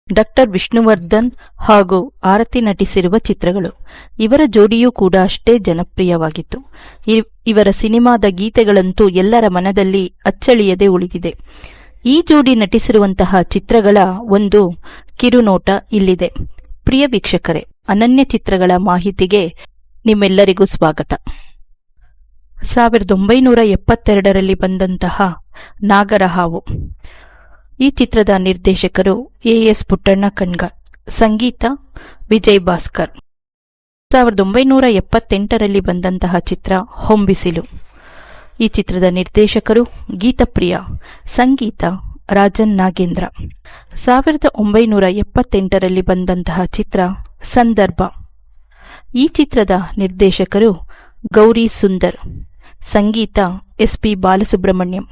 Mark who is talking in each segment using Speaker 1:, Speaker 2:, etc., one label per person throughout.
Speaker 1: Doctor Vishnuvardhan ಹಾಗೂ ಆರತಿ ನಟಿಸಿರುವ ಚಿತ್ರಗಳು. ಇವರ ಜೋಡಿಯೂ ಕೂಡ ಅಷ್ಟೇ ಜನಪ್ರಿಯವಾಗಿತ್ತು. ಇವರ ಸಿನಿಮಾದ ಗೀತೆಗಳಂತೂ ಎಲ್ಲರ ಮನದಲ್ಲಿ ಅಚ್ಚಳಿಯದೆ ಉಳಿದಿದೆ. ಈ ಜೋಡಿ ನಟಿಸಿರುವಂತಹ ಚಿತ್ರಗಳ ಒಂದು ಕಿರುನೋಟ ಇಲ್ಲಿದೆ. ಪ್ರಿಯ ವೀಕ್ಷಕರೇ, ಅನನ್ಯ ಚಿತ್ರಗಳ ಮಾಹಿತಿಗೆ ನಿಮ್ಮೆಲ್ಲರಿಗೂ ಸ್ವಾಗತ. 1972ರಲ್ಲಿ ಬಂದಂತಹ ನಾಗರಹಾವು. ಈ ಚಿತ್ರದ ನಿರ್ದೇಶಕರು ಎ.ಎಸ್. ಪುಟ್ಟಣ್ಣ ಕಣ್ಗಾರ್, ಸಂಗೀತ ವಿಜಯ್ ಭಾಸ್ಕರ್. 1978ರಲ್ಲಿ ಬಂದಂತಹ ಚಿತ್ರ ಹೊಂಬಿಸಿಲು. ಈ ಚಿತ್ರದ ನಿರ್ದೇಶಕರು ಗೀತಪ್ರಿಯ, ಸಂಗೀತ ರಾಜನ್ ನಾಗೇಂದ್ರ. 1978ರಲ್ಲಿ ಬಂದಂತಹ ಚಿತ್ರ ಸಂದರ್ಭ. ಈ ಚಿತ್ರದ ನಿರ್ದೇಶಕರು ಗೌರಿ ಸುಂದರ್, ಸಂಗೀತ ಎಸ್.ಪಿ. ಬಾಲಸುಬ್ರಹ್ಮಣ್ಯಂ.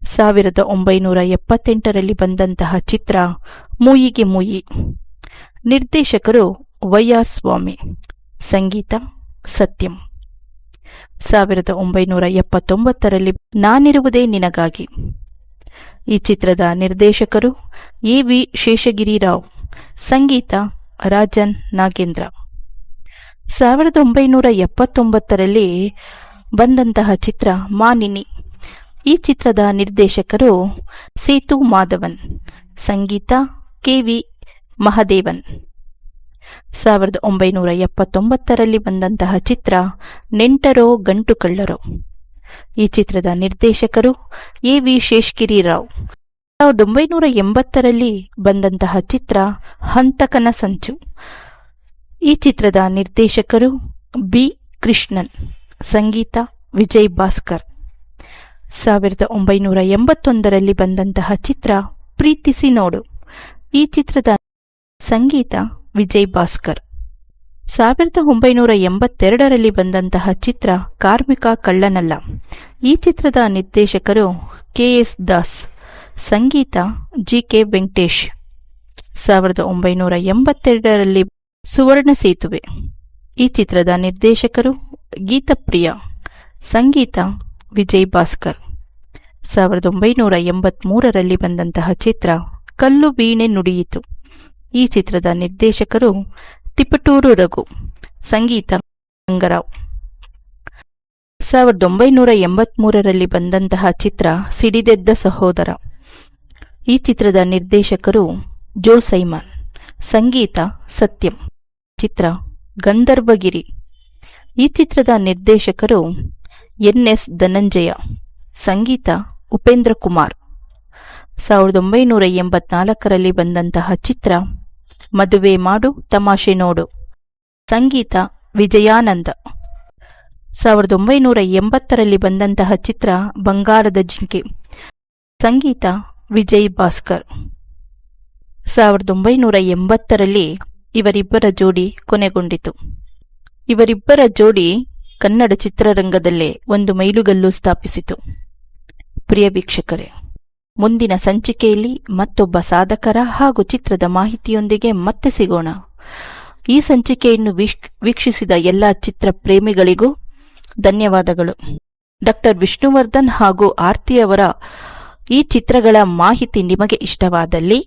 Speaker 1: 1978ರಲ್ಲಿ ಬಂದಂತಹ ಚಿತ್ರ ಮೂಯಿಗೆ ಮೂಯಿ. ನಿರ್ದೇಶಕರು ವೈ.ಆರ್. ಸ್ವಾಮಿ, ಸಂಗೀತ ಸತ್ಯಂ. 1979ರಲ್ಲಿ ನಾನಿರುವುದೇ ನಿನಗಾಗಿ. ಈ ಚಿತ್ರದ ನಿರ್ದೇಶಕರು ಎ.ವಿ. ಶೇಷಗಿರಿರಾವ್, ಸಂಗೀತ ರಾಜನ್ ನಾಗೇಂದ್ರ. 1979ರಲ್ಲಿ ಬಂದಂತಹ ಚಿತ್ರ ಮಾನಿನಿ. ಈ ಚಿತ್ರದ ನಿರ್ದೇಶಕರು ಸೇತು ಮಾಧವನ್, ಸಂಗೀತ ಕೆ.ವಿ. ಮಹದೇವನ್. 1979ರಲ್ಲಿ ಬಂದಂತಹ ಚಿತ್ರ ನೆಂಟರೋ ಗಂಟು ಕಳ್ಳರೋ. ಈ ಚಿತ್ರದ ನಿರ್ದೇಶಕರು ಎ.ವಿ. ಶೇಷಗಿರಿರಾವ್. 1980ರಲ್ಲಿ ಬಂದಂತಹ ಚಿತ್ರ ಹಂತಕನ ಸಂಚು. ಈ ಚಿತ್ರದ ನಿರ್ದೇಶಕರು ಬಿ. ಕೃಷ್ಣನ್, ಸಂಗೀತ ವಿಜಯ್ ಭಾಸ್ಕರ್. 1981ರಲ್ಲಿ ಬಂದಂತಹ ಚಿತ್ರ ಪ್ರೀತಿಸಿ ನೋಡು. ಈ ಚಿತ್ರದ ಸಂಗೀತ ವಿಜಯ್ ಭಾಸ್ಕರ್. 1982ರಲ್ಲಿ ಬಂದಂತಹ ಚಿತ್ರ ಕಾರ್ಮಿಕ ಕಳ್ಳನಲ್ಲ. ಈ ಚಿತ್ರದ ನಿರ್ದೇಶಕರು ಕೆ.ಎಸ್. ದಾಸ್, ಸಂಗೀತ ಜಿ.ಕೆ. ವೆಂಕಟೇಶ್. 1982ರಲ್ಲಿ ಸುವರ್ಣ ಸೇತುವೆ. ಈ ಚಿತ್ರದ ನಿರ್ದೇಶಕರು ಗೀತಪ್ರಿಯ, ಸಂಗೀತ ವಿಜಯ್ ಭಾಸ್ಕರ್. 1983ರಲ್ಲಿ ಬಂದಂತಹ ಚಿತ್ರ ಕಲ್ಲು ವೀಣೆ ನುಡಿಯಿತು. ಈ ಚಿತ್ರದ ನಿರ್ದೇಶಕರು ತಿಪಟೂರು ರಘು, ಸಂಗೀತ ರಂಗರಾವ್. 1983ರಲ್ಲಿ ಬಂದಂತಹ ಚಿತ್ರ ಸಿಡಿದೆದ್ದ ಸಹೋದರ. ಈ ಚಿತ್ರದ ನಿರ್ದೇಶಕರು ಜೋ ಸೈಮನ್, ಸಂಗೀತ ಸತ್ಯಂ. ಚಿತ್ರ ಗಂಧರ್ವಗಿರಿ. ಈ ಚಿತ್ರದ ನಿರ್ದೇಶಕರು ಎನ್.ಎಸ್. ಧನಂಜಯ, ಸಂಗೀತ ಉಪೇಂದ್ರ ಕುಮಾರ್. 1984ರಲ್ಲಿ ಬಂದಂತಹ ಚಿತ್ರ ಮದುವೆ ಮಾಡು ತಮಾಷೆ ನೋಡು, ಸಂಗೀತ ವಿಜಯಾನಂದ. 1980ರಲ್ಲಿ ಬಂದಂತಹ ಚಿತ್ರ ಬಂಗಾರದ ಜಿಂಕೆ, ಸಂಗೀತ ವಿಜಯ್ ಭಾಸ್ಕರ್. 1980ರಲ್ಲಿ ಇವರಿಬ್ಬರ ಜೋಡಿ ಕೊನೆಗೊಂಡಿತು. ಇವರಿಬ್ಬರ ಜೋಡಿ ಕನ್ನಡ ಚಿತ್ರರಂಗದಲ್ಲೇ ಒಂದು ಮೈಲುಗಲ್ಲು ಸ್ಥಾಪಿಸಿತು. ಪ್ರಿಯ ವೀಕ್ಷಕರೇ, ಮುಂದಿನ ಸಂಚಿಕೆಯಲ್ಲಿ ಮತ್ತೊಬ್ಬ ಸಾಧಕರ ಹಾಗೂ ಚಿತ್ರದ ಮಾಹಿತಿಯೊಂದಿಗೆ ಮತ್ತೆ ಸಿಗೋಣ. ಈ ಸಂಚಿಕೆಯನ್ನು ವೀಕ್ಷಿಸಿದ ಎಲ್ಲ ಚಿತ್ರ ಪ್ರೇಮಿಗಳಿಗೂ ಧನ್ಯವಾದಗಳು. ಡಾಕ್ಟರ್ ವಿಷ್ಣುವರ್ಧನ್ ಹಾಗೂ ಆರತಿಯವರ ಈ ಚಿತ್ರಗಳ ಮಾಹಿತಿ ನಿಮಗೆ ಇಷ್ಟವಾದಲ್ಲಿ